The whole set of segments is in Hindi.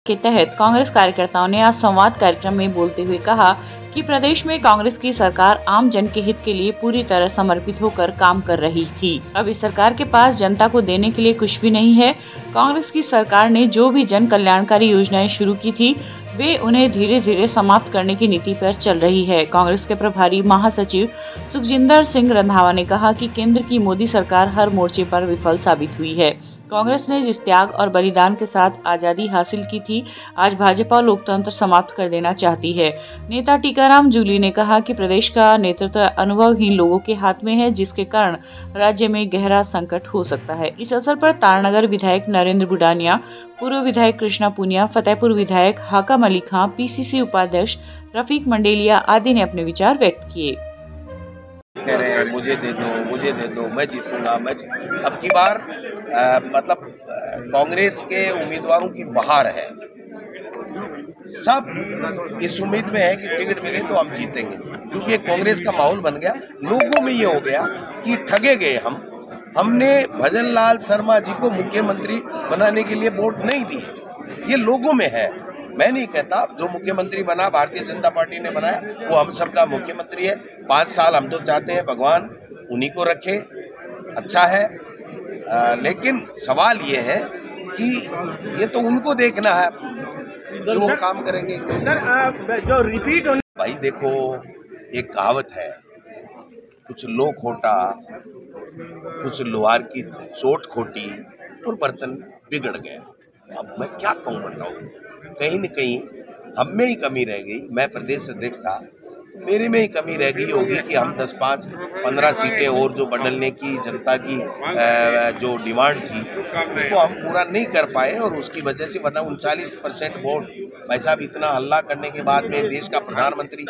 के तहत कांग्रेस कार्यकर्ताओं ने आज संवाद कार्यक्रम में बोलते हुए कहा कि प्रदेश में कांग्रेस की सरकार आम जन के हित के लिए पूरी तरह समर्पित होकर काम कर रही थी। अब इस सरकार के पास जनता को देने के लिए कुछ भी नहीं है। कांग्रेस की सरकार ने जो भी जन कल्याणकारी योजनाएं शुरू की थी वे उन्हें धीरे धीरे समाप्त करने की नीति पर चल रही है। कांग्रेस के प्रभारी महासचिव सुखजिंदर सिंह रंधावा ने कहा कि केंद्र की मोदी सरकार हर मोर्चे पर विफल साबित हुई है। कांग्रेस ने जिस त्याग और बलिदान के साथ आजादी हासिल की थी, आज भाजपा लोकतंत्र समाप्त कर देना चाहती है। नेता टीकाराम जूली ने कहा कि प्रदेश का नेतृत्व अनुभवहीन लोगों के हाथ में है, जिसके कारण राज्य में गहरा संकट हो सकता है। इस अवसर पर तारानगर विधायक नरेंद्र बुडानिया, पूर्व विधायक कृष्णा पुनिया, फतेहपुर विधायक हाकम अली खां, पीसीसी उपाध्यक्ष रफीक मंडेलिया आदि ने अपने विचार व्यक्त किए। कह रहे हैं मुझे दे दो, मैं जीतूंगा, अब की बार मतलब कांग्रेस के उम्मीदवारों की बहार है। सब इस उम्मीद में है कि टिकट मिले तो हम जीतेंगे, क्योंकि कांग्रेस का माहौल बन गया। लोगों में ये हो गया कि ठगे गए हमने भजन लाल शर्मा जी को मुख्यमंत्री बनाने के लिए वोट नहीं दी। ये लोगों में है। मैं नहीं कहता जो मुख्यमंत्री बना भारतीय जनता पार्टी ने बनाया वो हम सबका मुख्यमंत्री है। 5 साल हम तो चाहते हैं भगवान उन्हीं को रखे, अच्छा है। लेकिन सवाल ये है कि ये तो उनको देखना है कि वो काम करेंगे। सर जो रिपीट होने भाई देखो, एक कहावत है, कुछ लो खोटा कुछ लोहार की चोट खोटी और बर्तन बिगड़ गए। अब मैं क्या कहूँ बताऊँ, कहीं न कहीं हम में ही कमी रह गई। मैं प्रदेश अध्यक्ष था, मेरे में ही कमी रह गई होगी कि हम 10, 5, 15 सीटें और जो बदलने की जनता की जो डिमांड थी उसको हम पूरा नहीं कर पाए, और उसकी वजह से वरना 39% वोट। भाई साहब, इतना हल्ला करने के बाद में देश का प्रधानमंत्री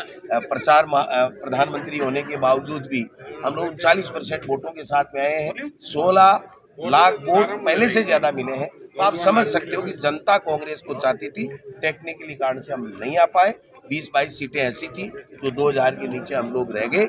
होने के बावजूद भी हम लोग 39% वोटों के साथ में आए हैं। 16 लाख वोट पहले से ज़्यादा मिले हैं। तो आप समझ सकते हो कि जनता कांग्रेस को चाहती थी, टेक्निकली कारण से हम नहीं आ पाए। 20-22 सीटें ऐसी थी जो 2000 के नीचे हम लोग रह गए।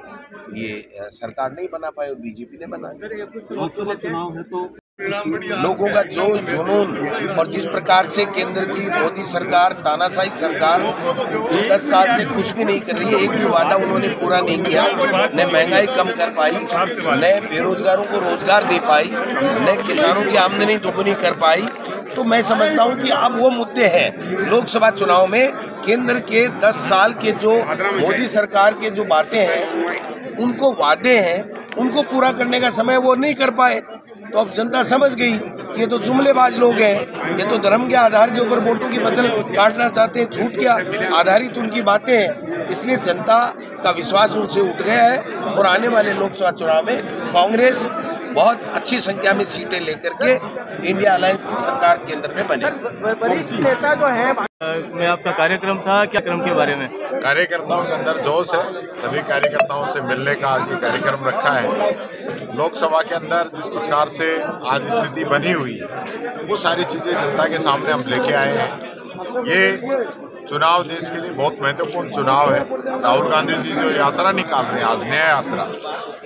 ये सरकार नहीं बना पाए और बीजेपी ने बना दिया। लोकसभा चुनाव है तो लोगों का जोश जुनून, और जिस प्रकार से केंद्र की मोदी सरकार, तानाशाही सरकार जो 10 साल से कुछ भी नहीं कर रही है, एक भी वादा उन्होंने पूरा नहीं किया, न महंगाई कम कर पाई, न बेरोजगारों को रोजगार दे पाई, न किसानों की आमदनी दोगुनी कर पाई। तो मैं समझता हूं कि अब वो मुद्दे हैं लोकसभा चुनाव में। केंद्र के 10 साल के जो मोदी सरकार के जो बातें हैं, उनको वादे हैं, उनको पूरा करने का समय वो नहीं कर पाए। तो अब जनता समझ गई ये तो जुमलेबाज लोग हैं, ये तो धर्म के आधार के ऊपर वोटों की फसल काटना चाहते हैं, झूठ के आधारित उनकी बातें हैं। इसलिए जनता का विश्वास उनसे उठ गया है, और आने वाले लोकसभा चुनाव में कांग्रेस बहुत अच्छी संख्या में सीटें लेकर के इंडिया अलायंस की सरकार केंद्र में बनी। वरिष्ठ नेता जो है में आपका कार्यक्रम था, क्या क्रम के बारे में? कार्यकर्ताओं के अंदर जोश है, सभी कार्यकर्ताओं से मिलने का आज ये कार्यक्रम रखा है। लोकसभा के अंदर जिस प्रकार से आज स्थिति बनी हुई है, वो सारी चीज़ें जनता के सामने हम लेके आए हैं। ये चुनाव देश के लिए बहुत महत्वपूर्ण चुनाव है। राहुल गांधी जी जो यात्रा निकाल रहे हैं आज, न्याय यात्रा,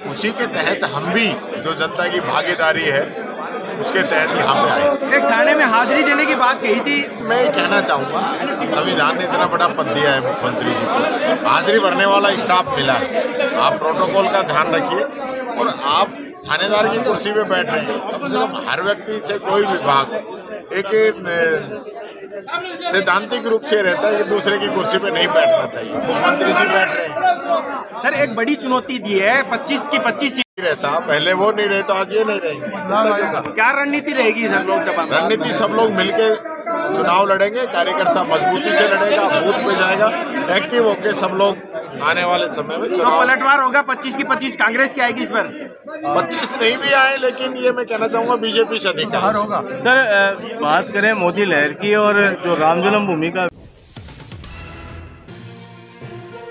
उसी के तहत हम भी जो जनता की भागीदारी है उसके तहत यहाँ पे आए। एक थाने में हाजिरी देने की बात कही थी। मैं ये कहना चाहूँगा, संविधान ने इतना बड़ा पद दिया है मुख्यमंत्री जी को, हाजिरी भरने वाला स्टाफ मिला है। आप प्रोटोकॉल का ध्यान रखिए, और आप थानेदार की कुर्सी पे बैठ रहे हैं। कम से कम हर व्यक्ति चाहे कोई विभाग एक सैद्धांतिक रूप से रहता है कि दूसरे की कुर्सी पे नहीं बैठना चाहिए। मुख्यमंत्री जी बैठ रहे हैं। सर एक बड़ी चुनौती दी है, 25 की 25 सीट रहता, पहले वो नहीं रहे तो आज ये नहीं रहेंगे। क्या रणनीति रहेगी सर लोकसभा में? रणनीति सब लोग मिलके चुनाव लड़ेंगे, कार्यकर्ता मजबूती से लड़ेगा, बूथ पे जाएगा, एक्टिव होके सब लोग आने वाले समय में चुनाव। पलटवार होगा, 25 की 25 कांग्रेस की आएगी इस पर? 25 नहीं भी आए, लेकिन ये मैं कहना चाहूँगा बीजेपी से अधिक होगा। सर बात करें मोदी लहर की और जो राम जन्मभूमि का,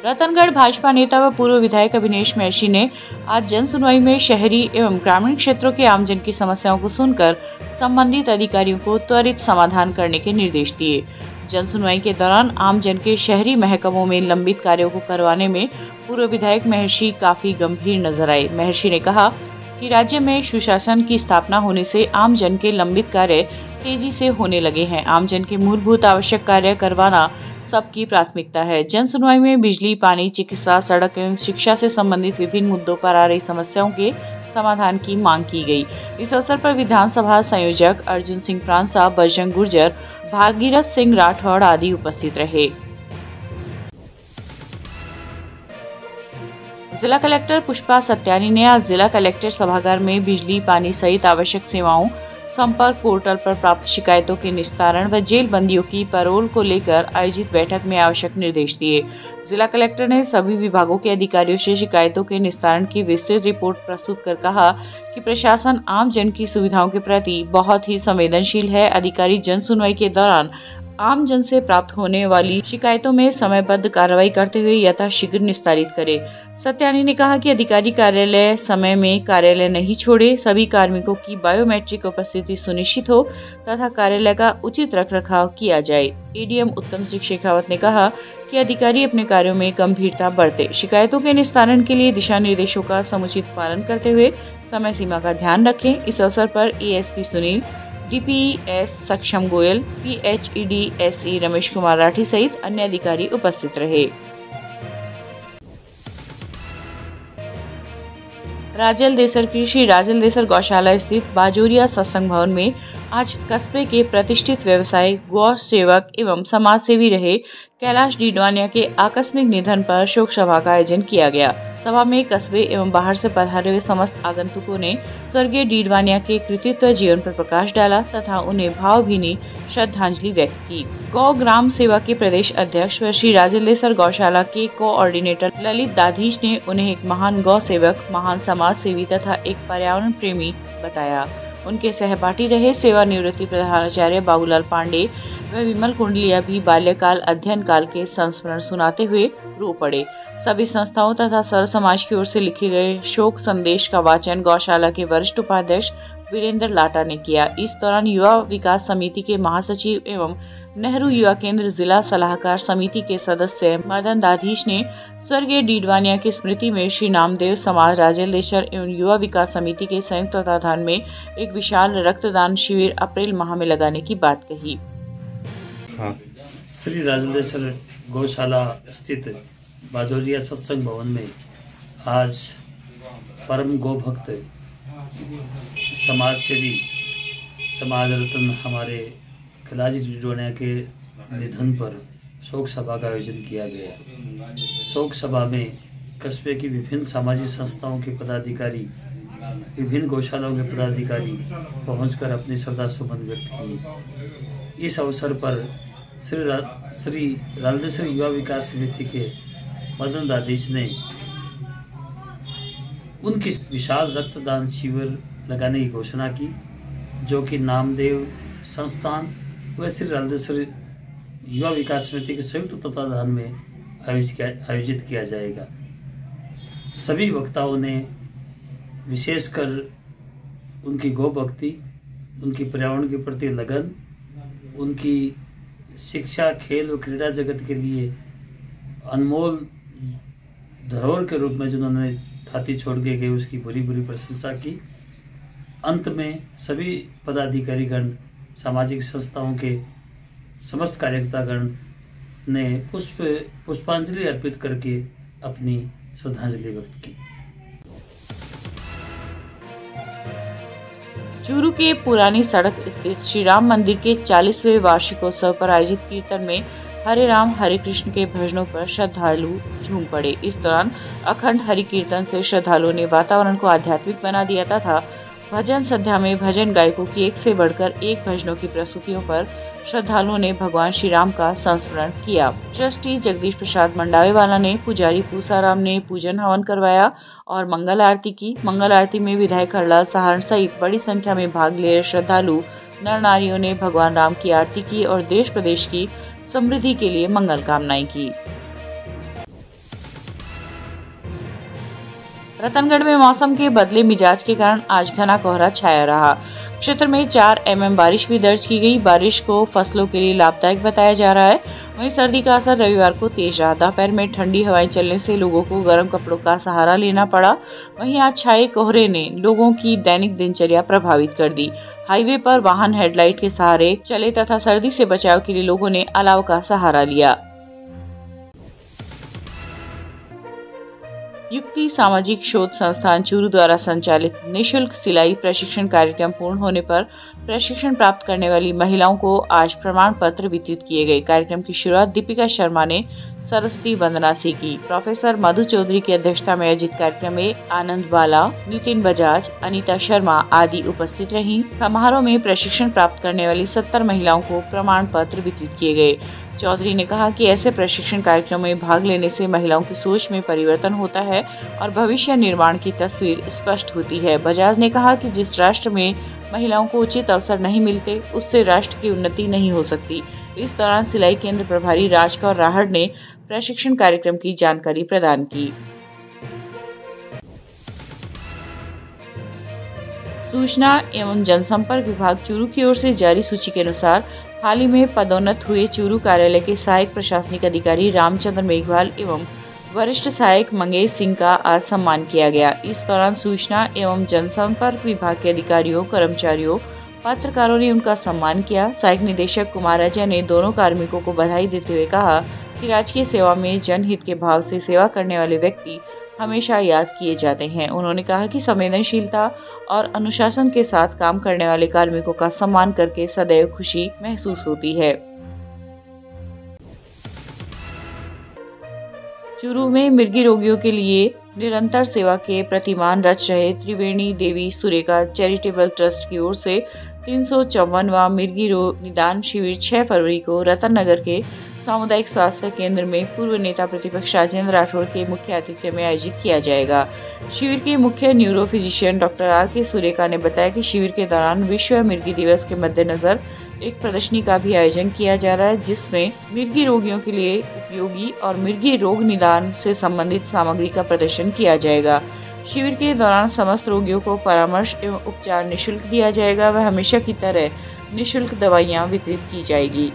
रतनगढ़ भाजपा नेता व पूर्व विधायक अभिनेश महर्षि ने आज जन सुनवाई में शहरी एवं ग्रामीण क्षेत्रों के आमजन की समस्याओं को सुनकर संबंधित अधिकारियों को त्वरित समाधान करने के निर्देश दिए। जन सुनवाई के दौरान आमजन के शहरी महकमों में लंबित कार्यों को करवाने में पूर्व विधायक महर्षि काफी गंभीर नजर आए। महर्षि ने कहा कि राज्य में सुशासन की स्थापना होने से आम जन के लंबित कार्य तेजी से होने लगे हैं। आम जन के मूलभूत आवश्यक कार्य करवाना सबकी प्राथमिकता है। जन सुनवाई में बिजली, पानी, चिकित्सा, सड़क एवं शिक्षा से संबंधित विभिन्न मुद्दों पर आ रही समस्याओं के समाधान की मांग की गई। इस अवसर पर विधानसभा संयोजक अर्जुन सिंह फ्रांसा, बजरंग गुर्जर, भागीरथ सिंह राठौड़ आदि उपस्थित रहे। जिला कलेक्टर पुष्पा सत्यानी ने आज जिला कलेक्टर सभागार में बिजली, पानी सहित आवश्यक सेवाओं, संपर्क पोर्टल पर प्राप्त शिकायतों के निस्तारण व जेल बंदियों की पैरोल को लेकर आयोजित बैठक में आवश्यक निर्देश दिए। जिला कलेक्टर ने सभी विभागों के अधिकारियों से शिकायतों के निस्तारण की विस्तृत रिपोर्ट प्रस्तुत कर कहा कि प्रशासन आम जन की सुविधाओं के प्रति बहुत ही संवेदनशील है। अधिकारी जन सुनवाई के दौरान आम जन से प्राप्त होने वाली शिकायतों में समयबद्ध कार्रवाई करते हुए यथाशीघ्र निस्तारित करे। सत्यानी ने कहा कि अधिकारी कार्यालय समय में कार्यालय नहीं छोड़े, सभी कार्मिकों की बायोमेट्रिक उपस्थिति सुनिश्चित हो तथा कार्यालय का उचित रखरखाव किया जाए। एडीएम उत्तम सिंह शेखावत ने कहा कि अधिकारी अपने कार्यों में गंभीरता बरते, शिकायतों के निस्तारण के लिए दिशा निर्देशों का समुचित पालन करते हुए समय सीमा का ध्यान रखें। इस अवसर पर एएसपी सुनील, डीपीएस सक्षम गोयल, पीएचईडी रमेश कुमार राठी सहित अन्य अधिकारी उपस्थित रहे। राजेल देसर की श्री राजेल देसर गौशाला स्थित बाजोरिया सत्संग भवन में आज कस्बे के प्रतिष्ठित व्यवसायी, गौ सेवक एवं समाज सेवी रहे कैलाश डीडवानिया के आकस्मिक निधन पर शोक सभा का आयोजन किया गया। सभा में कस्बे एवं बाहर से पधारे हुए समस्त आगंतुकों ने स्वर्गीय डीडवानिया के कृतित्व जीवन पर प्रकाश डाला तथा उन्हें भावभीनी श्रद्धांजलि व्यक्त की। गौ ग्राम सेवा के प्रदेश अध्यक्ष व श्री राजेल देसर गौशाला के कोऑर्डिनेटर ललित दाधीश ने उन्हें एक महान गौ सेवक, महान समाज सेवी तथा एक पर्यावरण प्रेमी बताया। उनके सहपाठी रहे सेवानिवृत्ति प्रधानाचार्य बाबूलाल पांडे व विमल कुंडलिया भी बाल्यकाल अध्ययन काल के संस्मरण सुनाते हुए रो पड़े। सभी संस्थाओं तथा सर्व समाज की ओर से लिखे गए शोक संदेश का वाचन गौशाला के वरिष्ठ उपाध्यक्ष वीरेंद्र लाटा ने किया। इस दौरान युवा विकास समिति के महासचिव एवं नेहरू युवा केंद्र जिला सलाहकार समिति के सदस्य मदन दाधीश ने स्वर्गीय डीडवानिया की स्मृति में श्री नामदेव समाज, राजेल देसर एवं युवा विकास समिति के संयुक्त तत्वाधान में एक विशाल रक्तदान शिविर अप्रैल माह में लगाने की बात कही। श्री राजेल देसर गौशाला स्थित बाजोरिया सत्संग भवन में आज परम गौ भक्त, समाज सेवी, समाज रत्न हमारे कैलाश डीडवानिया के निधन पर शोक सभा का आयोजन किया गया। शोक सभा में कस्बे की विभिन्न सामाजिक संस्थाओं के पदाधिकारी, विभिन्न गौशालाओं के पदाधिकारी पहुंचकर अपनी श्रद्धा सुमन व्यक्त किए। इस अवसर पर श्री राजेल देसर युवा विकास समिति के मदन दाधीश ने उनकी विशाल रक्तदान शिविर लगाने की घोषणा की, जो कि नामदेव संस्थान व श्री राजेल देसर युवा विकास समिति के संयुक्त तत्वाधान में आयोजित किया जाएगा। सभी वक्ताओं ने विशेषकर उनकी गौ भक्ति, उनकी पर्यावरण के प्रति लगन, उनकी शिक्षा, खेल व क्रीड़ा जगत के लिए अनमोल धरोहर के रूप में जिन्होंने थाती छोड़ के गए, उसकी बुरी प्रशंसा की। अंत में सभी पदाधिकारीगण, सामाजिक संस्थाओं के समस्त कार्यकर्तागण ने पुष्पांजलि अर्पित करके अपनी श्रद्धांजलि व्यक्त की। चूरू के पुरानी सड़क स्थित श्री राम मंदिर के 40वें वार्षिकोत्सव पर आयोजित कीर्तन में हरे राम हरे कृष्ण के भजनों पर श्रद्धालु झूम पड़े। इस दौरान अखंड हरि कीर्तन से श्रद्धालुओं ने वातावरण को आध्यात्मिक बना दिया तथा भजन संध्या में भजन गायकों की एक से बढ़कर एक भजनों की प्रस्तुतियों पर श्रद्धालुओं ने भगवान श्री राम का संस्मरण किया। ट्रस्टी जगदीश प्रसाद मंडावेवाला ने, पुजारी पूसाराम ने पूजन हवन करवाया और मंगल आरती की। मंगल आरती में विधायक हरलाल सहारण सहित बड़ी संख्या में भाग ले रहे श्रद्धालु नर नारियों ने भगवान राम की आरती की और देश प्रदेश की समृद्धि के लिए मंगल कामनाएं की। रतनगढ़ में मौसम के बदले मिजाज के कारण आज घना कोहरा छाया रहा। क्षेत्र में 4 mm बारिश भी दर्ज की गई। बारिश को फसलों के लिए लाभदायक बताया जा रहा है। वहीं सर्दी का असर रविवार को तेज रहा। दोपहर में ठंडी हवाएं चलने से लोगों को गर्म कपड़ों का सहारा लेना पड़ा। वहीं आज छाए कोहरे ने लोगों की दैनिक दिनचर्या प्रभावित कर दी। हाईवे पर वाहन हेडलाइट के सहारे चले तथा सर्दी से बचाव के लिए लोगों ने अलाव का सहारा लिया। युक्ति सामाजिक शोध संस्थान चूरू द्वारा संचालित निःशुल्क सिलाई प्रशिक्षण कार्यक्रम पूर्ण होने पर प्रशिक्षण प्राप्त करने वाली महिलाओं को आज प्रमाण पत्र वितरित किए गए। कार्यक्रम की शुरुआत दीपिका शर्मा ने सरस्वती वंदना से की। प्रोफेसर मधु चौधरी की अध्यक्षता में आयोजित कार्यक्रम में आनंद बाला, नितिन बजाज, अनीता शर्मा आदि उपस्थित रहीं। समारोह में प्रशिक्षण प्राप्त करने वाली 70 महिलाओं को प्रमाण पत्र वितरित किए गए। चौधरी ने कहा कि ऐसे प्रशिक्षण कार्यक्रम में भाग लेने से महिलाओं की सोच में परिवर्तन होता है और भविष्य निर्माण की तस्वीर स्पष्ट होती है। बजाज ने कहा कि जिस राष्ट्र में महिलाओं को उचित अवसर नहीं मिलते, उससे राष्ट्र की उन्नति नहीं हो सकती। इस दौरान सिलाई केंद्र प्रभारी राजकौर राहड़ ने प्रशिक्षण कार्यक्रम की जानकारी प्रदान की। सूचना एवं जनसंपर्क विभाग चूरू की ओर से जारी सूची के अनुसार हाल ही में पदोन्नत हुए चूरू कार्यालय के सहायक प्रशासनिक अधिकारी रामचंद्र मेघवाल एवं वरिष्ठ सहायक मंगेश सिंह का आज सम्मान किया गया। इस दौरान सूचना एवं जनसंपर्क विभाग के अधिकारियों, कर्मचारियों, पत्रकारों ने उनका सम्मान किया। सहायक निदेशक कुमार अजय ने दोनों कार्मिकों को बधाई देते हुए कहा कि राजकीय सेवा में जनहित के भाव से सेवा करने वाले व्यक्ति हमेशा याद किए जाते हैं। उन्होंने कहा कि संवेदनशीलता और अनुशासन के साथ काम करने वाले कार्मिकों का सम्मान करके सदैव खुशी महसूस होती है। चूरू में मिर्गी रोगियों के लिए निरंतर सेवा के प्रतिमान रच रहे त्रिवेणी देवी सुरेखा चैरिटेबल ट्रस्ट की ओर से 354वां मिर्गी रोग निदान शिविर 6 फरवरी को रतन नगर के सामुदायिक स्वास्थ्य केंद्र में पूर्व नेता प्रतिपक्ष राजेंद्र राठौड़ के मुख्य आतिथ्य में आयोजित किया जाएगा। शिविर के मुख्य neuro physician doctor R.K. Surekha ने बताया कि शिविर के दौरान विश्व मिर्गी दिवस के मद्देनजर एक प्रदर्शनी का भी आयोजन किया जा रहा है, जिसमें मिर्गी रोगियों के लिए उपयोगी और मिर्गी रोग निदान से संबंधित सामग्री का प्रदर्शन किया जाएगा। शिविर के दौरान समस्त रोगियों को परामर्श एवं उपचार निःशुल्क दिया जाएगा व हमेशा की तरह निःशुल्क दवाइयां वितरित की जाएगी।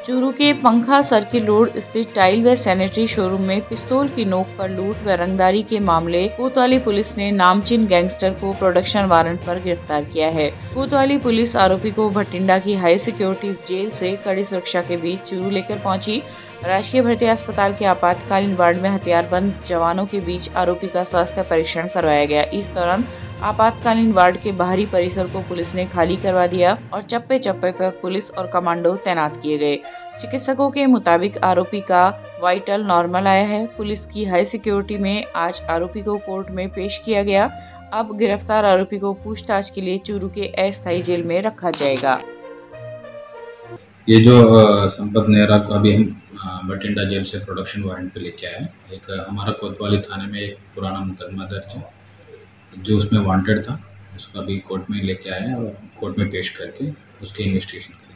चूरू के पंखा सर्किल रोड स्थित टाइल व सैनिटरी शोरूम में पिस्तौल की नोक पर लूट व रंगदारी के मामले कोतवाली पुलिस ने नामचीन गैंगस्टर को प्रोडक्शन वारंट पर गिरफ्तार किया है। कोतवाली पुलिस आरोपी को भटिंडा की हाई सिक्योरिटी जेल से कड़ी सुरक्षा के बीच चूरू लेकर पहुंची। राजकीय भर्ती अस्पताल के आपातकालीन वार्ड में हथियारबंद जवानों के बीच आरोपी का स्वास्थ्य परीक्षण करवाया गया। इस दौरान आपातकालीन वार्ड के बाहरी परिसर को पुलिस ने खाली करवा दिया और चप्पे चप्पे पर पुलिस और कमांडो तैनात किए गए। चिकित्सकों के मुताबिक आरोपी का वाइटल नॉर्मल आया है। पुलिस की हाई सिक्योरिटी में आज आरोपी को कोर्ट में पेश किया गया। अब गिरफ्तार आरोपी को पूछताछ के लिए चूरू के अस्थायी जेल में रखा जाएगा। ये जो संपत नेहरा को अभी हम भटिंडा जेल से प्रोडक्शन वारंट पे लेके आए। एक हमारा कोतवाली थाने में एक पुराना मुकदमा दर्ज है जो उसमें वांटेड था, उसको अभी कोर्ट में लेके आए और कोर्ट में पेश करके उसकी इन्वेस्टिगेशन करेंगे।